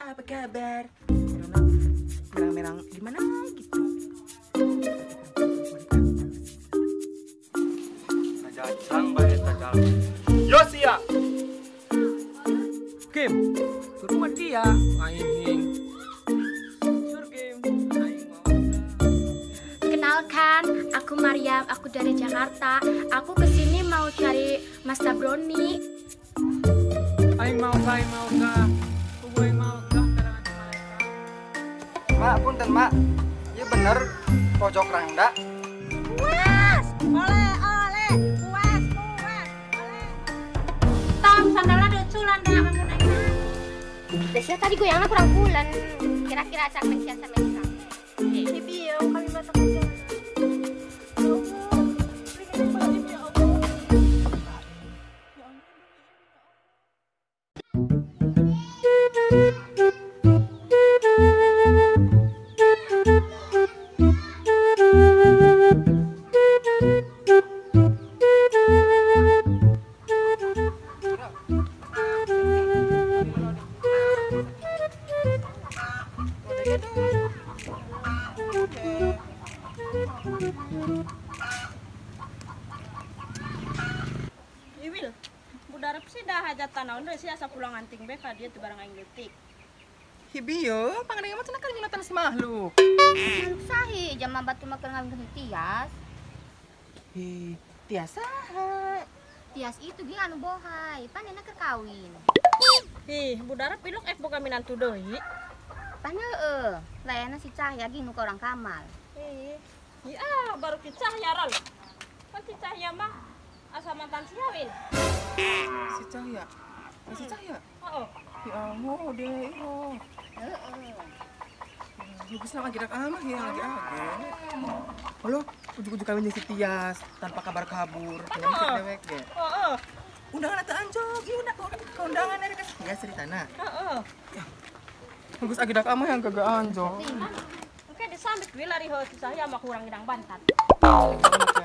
apa kabar? Merang-merang di mana gitu? Tajang bae tajang. Yosia. Kim, ke rumah dia, aing hing. Sur Kim, aing mau. Kenalkan, aku Mariam, aku dari Jakarta. Aku kesini mau cari Mas Tabroni. Aing mau kah, aing mau kah. Aing mau kah, terangan mereka. Mak, punten mak. Iya bener pojok rangda. Puas, oleh, puas, oleh. Tom, sandalnya duculan dah, bangun aja. Biasanya tadi goyangnya kurang bulan. Kira-kira acak mensiasa mensiasa. Bibiyo, kami batok aja. Iwil, budarap sih dah hajatan naon deui sih asa pulang anting be ka dieu teu barang aing leutik. Hibiyo, pangadeng mah cenah kan nyunatan si makhluk. Makhluk sahi, jam batu mah keur ngawin tias. Hi, tiasa. Tias itu ge anu bohai, panena keur kawin. Ih, budarap ilok boga minantu deui. Pan heueuh, layana si Cahya ge nu ka orang Kamal. Ih, iya baru ki Cahya rol. Kan si Cahya mah asa mantan si Yawin. Si Cahya. Si Cahya. Heeh. Ya Allah, deh, iro. Bagus nama gerak amah ya, lagi. Halo, ujuk-ujuk kawin si Tias tanpa kabar kabur. Nyamuk dewek ge. Heeh. Undangan atau anjog, iya udah keundangan dari kasih Tias ceritana. Heeh. Bagus agedak amah yang kagak anjog. Oke disambit we lari heuh si Cahya mah kurang gedang bantat. Tahu buru.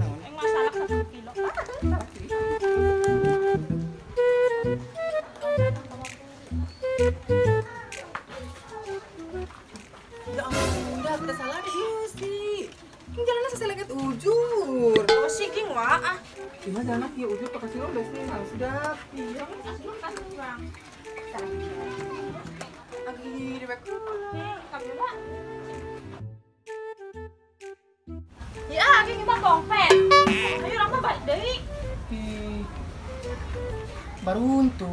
Aing masalah 1 kilo. Ya ampun, udah kita salah deh sih. Ini jalannya seseleget ujur. Oh siging wa ah. Gimana jalan ya ujur pakai silong deh sih, harus sudah. Iya. Asma kasih kurang. Lagi dewek. Kamila. Ya, ini mah dompet. Ayo orang balik deui. Ih, baruntu.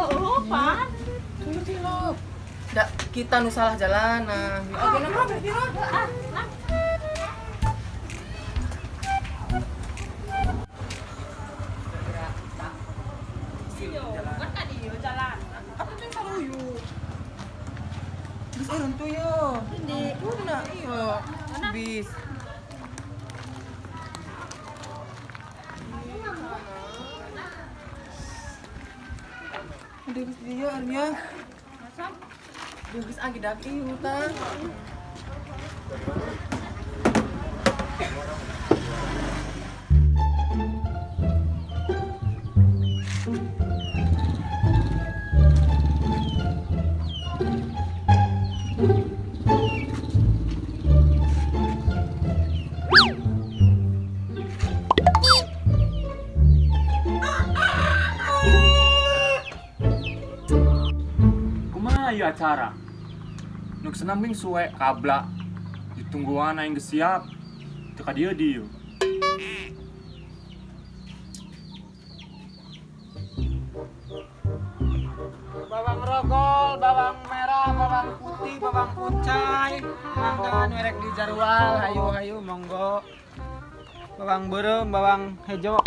Oh, pan. Tunggu cilok. Dak kita nu salah jalan nah. Oke, nama berhenti Ah, nah. Yo, kan tadi yo jalan. Apa tuh yang salah yuk? Bis runtu yo. Ini, udah iyo. Bis. Udah bis dia Arya. Masam. Udah bis agi dak iyo ta. Kumaha ieu acara? Nuk senambing suwe kabla. Ditungguan aing geus siap. Teu ka dieu dieu. Bawang rogol, bawang merah, bawang putih, bawang pucai. Mangga merek di Jarwal, hayu monggo. Bawang beureum, bawang hejo.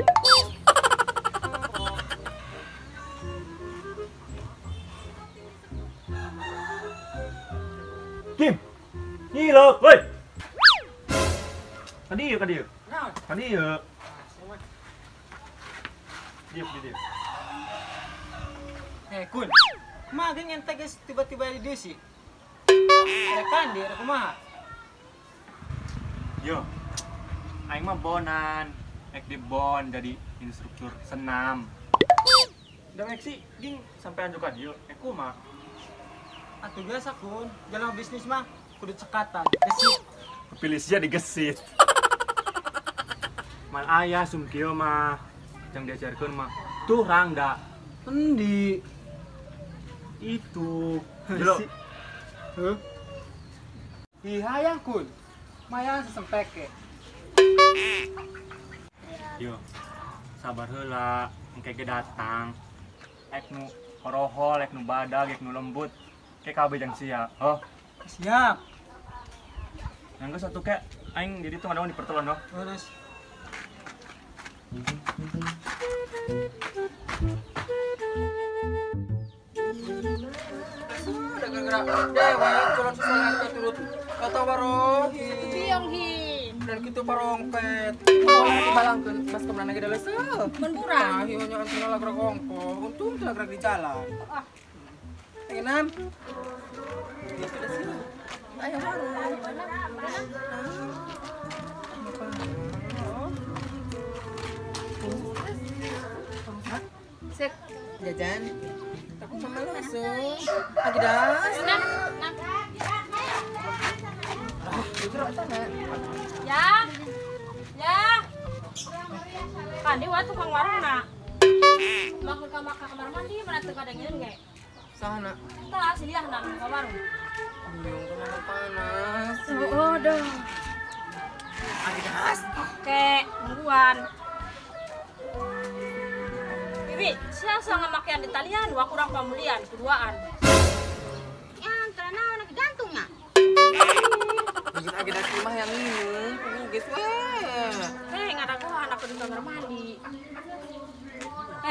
Kim. Hilo, woi. Kadieu. Kadieu. Dieu. Kun, Kumaha geng ente guys tiba-tiba di dia sih. Ada kandi, ada kumaha. Yo, aing mah bonan, ek di bon jadi instruktur senam. Udah ek sih, ging sampai anjuk dia, aku mah. Atuh biasa kun, jalan bisnis mah kudu cekatan, gesit. Kepilih sih digesit. Mal ayah sumkio mah, yang diajarkan mah, tuh rangda. Endi? Itu, jelo. Huh? Ihayang kun, mayang sesempeke. Yo, sabar heula, engke ge datang. Ek nu horohol, ek nu badag, ek nu lembut. Kayak kabeh jang sia. Oh, Siap. nganggo satu kek aing jadi tuh ngadawan di pertelan oh. Terus. Udah gerak-gerak dewa culon susulan ke turut kata warohi. Biong hi. Dan gitu parongpet. Oh, lagi balangkeun mas kemenang lagi dalam seuh. Menburang. Nah, hionya antara lagrak kongko. Untung lagrak di jalan. Enam. Ya sudah sih. Ayo warung. Sek, jajan. Aku mama langsung. Lagi das. Ya. Ya. Kandi wa tukang warung na. Makul ka kamar mandi mana teu kadangin ge. Sana. Kelas liah na ka warung. Biung kemana panas. Oh, dong. Lagi das. Oke, mingguan. Bibi, siapa ngamakian di talian, wa kurang pamulian, keduaan. Ya, karena anak gantungnya. Bikin lagi das rumah yang ini. Guys, weh. Ngada gua anak kudu kamar mandi.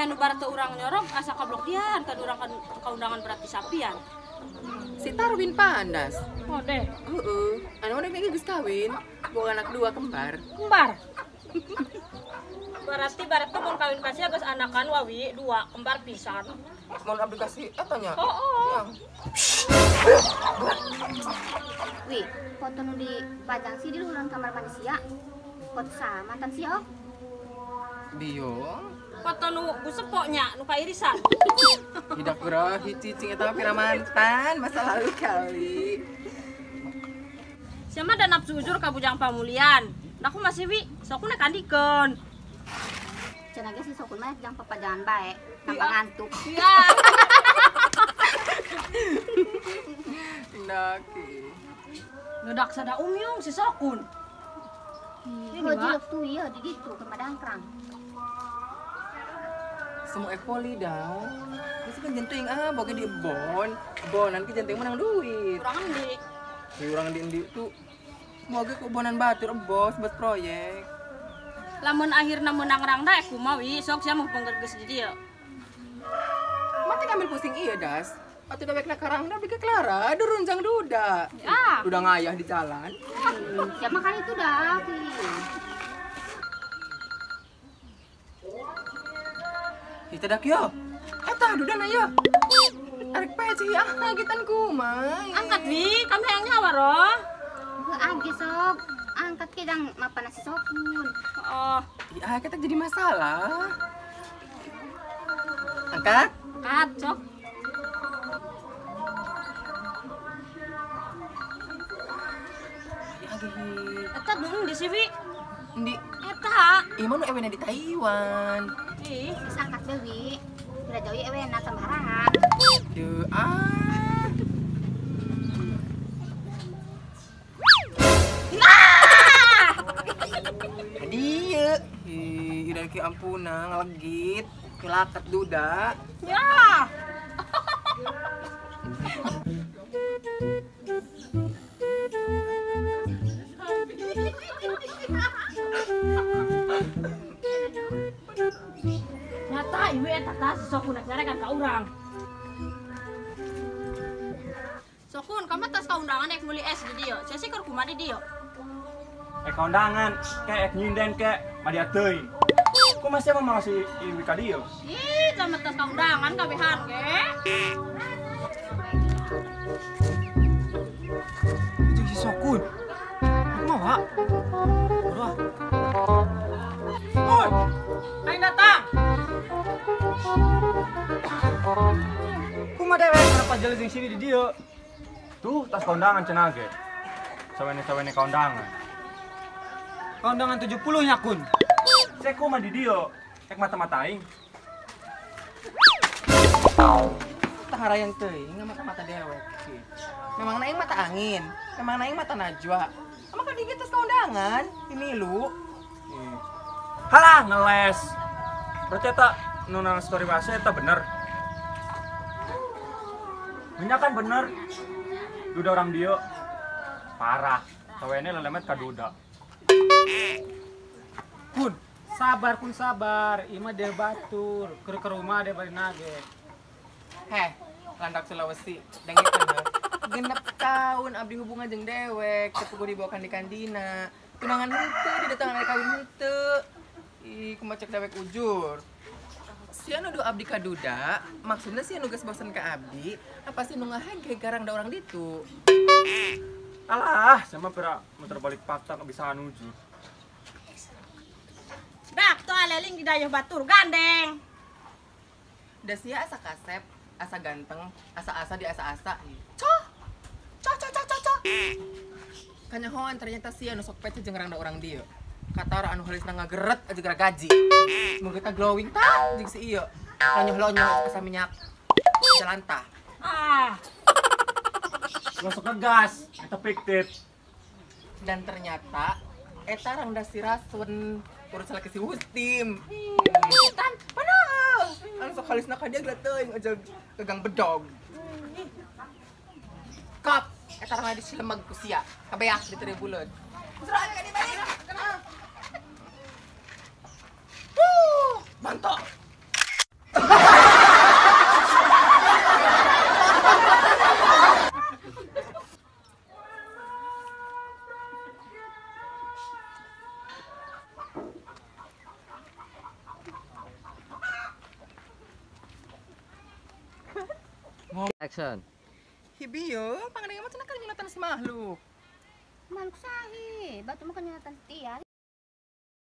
Nu barat teu urang nyorok asa kablok dian, kan urang kan kaundangan berarti sapian. Si Tarwin pandas. Oh deh, Anu udah lagi geus kawin. Bawa anak dua kembar. kembar. Berarti barat teu mun kawin kasih geus anakan wawi dua kembar pisan. Mau aplikasi etanya. Oh. Wih, foto nu dipajang sih di luaran kamar mandi sia. Foto sama mantan sia. Biung. Foto nu busepoknya, nu kairisan. Hidak gerah cicing eta pira mantan masa lalu kali. Siapa dan nafsu ujur ka bujang pamulian. Naku masih wi, sok na kandikeun. Cenah ge si sokun mah jang papajangan bae, gampang ngantuk. Iya. Ndaki. Ngedak sada umyung si Sokun. Ho jiluk tuh ieu di ditu ke madangkrang. Semua ekpoli dah. Bisa kan jenting boga di bon. Bonan ke jenting menang duit. Kurang endi. Si urang di tuh moga ku bonan batur bos buat proyek. Lamun akhirna menang rangda aku mau sok sia mau penggerges di dieu. Mati ngambil pusing iya das. Atuh dewek na karangna bike Clara, durunjang duda. Ya. Duda ngayah di jalan. Siapa kali itu dah. Kita dak yo. Eta duda na yo. Arek peci gitan kumai. Angkat wi, kami yang nyawa roh. Heuh age sok. Angkat ke dang mapan nasi sokun. Oh, Ya kita jadi masalah. Angkat. kacok. Ya agi. Eta dulu di siwi. Di Eta. ieu nu ewena di Taiwan. Ih, Terus angkat deui. Udah jauh ya ewe nata marana. Duh Dia, idan ki ampuna ngelegit, kilaket duda. ya. Nyata ieu eta tas sok nak nyarekan ka urang. Sokun, kamu tas kaundangan ek muli es di dieu. Saya sih keur kumaha di dieu. Kondangan, kayak nyinden kayak madia teuing. Kok masih mau masih iwi ka dieu? Ih, sama tas kaundangan kabehan ge. Itu si Sokun. Aku mau, Pak. Udah. Oi, aing datang. Kumaha dewek kenapa jalan jeung sini di dieu? Tuh, tas kondangan cenah ge. Sawene-sawene kondangan. Kondangan 70 nya, Kun. Cek kumaha di dieu? Cek mata-mata aing. Tahara yang teuing mata-mata dewek. Memang naing mata angin, memang naing mata najwa. Emang kan di tos kondangan, ini lu. Halah ngeles. Berarti eta nu nang story bahasa eta bener. Nya kan bener. Duda orang dia parah. Sawene lelemet ka duda. Kun, sabar kun sabar. Ima dia batur, ke rumah dia bari nage. Heh, landak Sulawesi, dengit bener. Genep tahun abdi hubungan jeung dewek, tepugu dibawakan di kandina. Tunangan henteu, didatangan ari kawin henteu. Ih, kumaha cek dewek ujur. Sia nuduh abdi ka duda, maksudnya sia nu geus bosen ka abdi, apa sih nu ngahege garang da urang ditu? Alah, sama pira muter balik fakta bisa nuju. Dak tuh aleling di dayeuh batur gandeng. Da sia asa kasep, asa ganteng, asa-asa di asa-asa. Kanyahoan ternyata sia nu sok pece jeung rangda urang dieu. Katara anu halisna ngageret aja gara gaji. Mun kita glowing tah jeung si ieu. Lonyoh-lonyoh asa minyak jalantah. Ah, Gosok ngegas, eta piktit. Dan ternyata eta rangda si Rasun urus salaki si Ustim. Kan bener. Anu sok halisna ka dia geula teuing aja gegang bedog. Kap, eta rangda disilemeg ku sia. Kabeak di teu buleud. Serah ka di balik. Mantap. Action. Hibiyo, pangadeng mah cenah kali nyunatan si makhluk. Makhluk sahi, batu mah kenyatan tian.